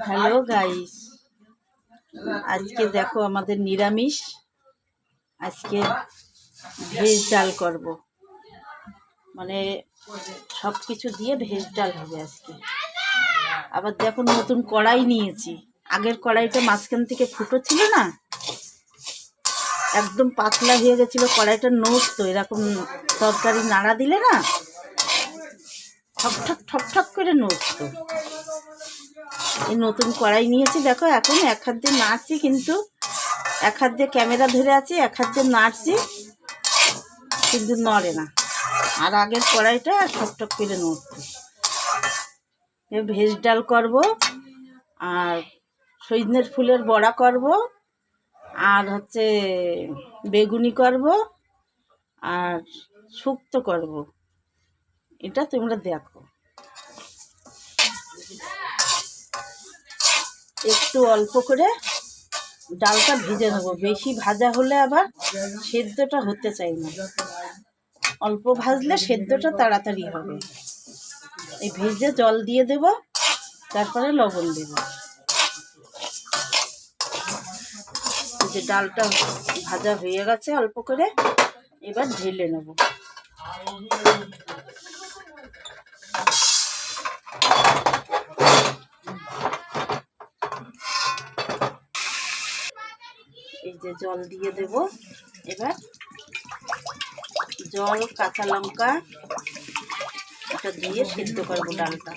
Hello guys, আজকে দেখো আমাদের নিরামিষ। আজকে ভেজ ডাল করব, মানে সব কিছু দিয়ে ভেজ ডাল হবে আজকে। আবার দেখো নতুন কড়াই নিয়েছি। আগের কড়াইটা মাঝখান থেকে ফুটো ছিল না, একদম পাতলা হয়ে গেছিল কড়াইটা। নড়তো, এরকম তরকারি নাড়া দিলে না ঠক ঠক ঠক করে নড়তো। এই নতুন কড়াই নিয়েছি দেখো। এখন এক হাত দিয়ে নাড়ছি, কিন্তু এক হাত দিয়ে ক্যামেরা ধরে আছি, এক হাত দিয়ে নাড়ছি, কিন্তু নড়ে না। আর আগের কড়াইটা ঠকঠক করে নড়তো। ভেজ ডাল করব, আর সজনের ফুলের বড়া করব, আর হচ্ছে বেগুনি করব, আর শুক্তো করব। এটা তোমরা দেখো। একটু অল্প করে ডালটা ভেজে নেবো। বেশি ভাজা হলে আবার সেদ্ধটা হতে চাই না, অল্প ভাজলে সেদ্ধটা তাড়াতাড়ি হবে। এই ভেজে জল দিয়ে দেব, তারপরে লবণ দেব। এই যে ডালটা ভাজা হয়ে গেছে অল্প করে, এবার ঢেলে নেব। এই যে জল দিয়ে দেব। এবার জল, কাঁচা লঙ্কা এটা দিয়ে সিদ্ধ করবো ডালটা।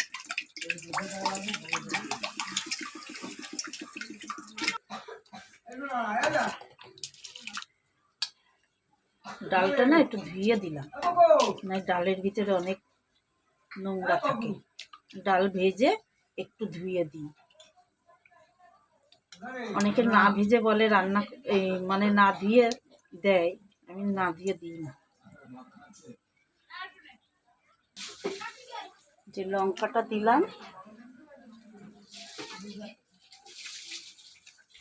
ডালটা না একটু ধুয়ে দিলাম, না ডালের ভিতরে অনেক নোংরা থাকে। ডাল ভেজে একটু ধুয়ে দিই। অনেকে না ভিজে বলে রান্না, মানে না ধুয়ে দেয়, আমি না ধুয়ে দিই না। যে লঙ্কাটা দিলাম,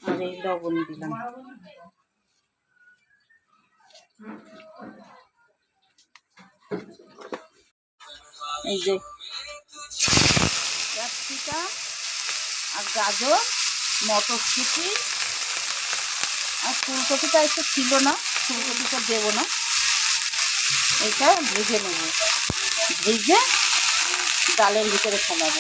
আর এই লবণ দিলাম। এই যে ক্যাপসিকাম আর গাজর, মটরশুঁটি আর ফুলকপিটা একটু ছিল না, ফুলকপিটা দেবো না। এটা ভেজে নেব, ভেজে ডালের ভিতরে ফেলাবো।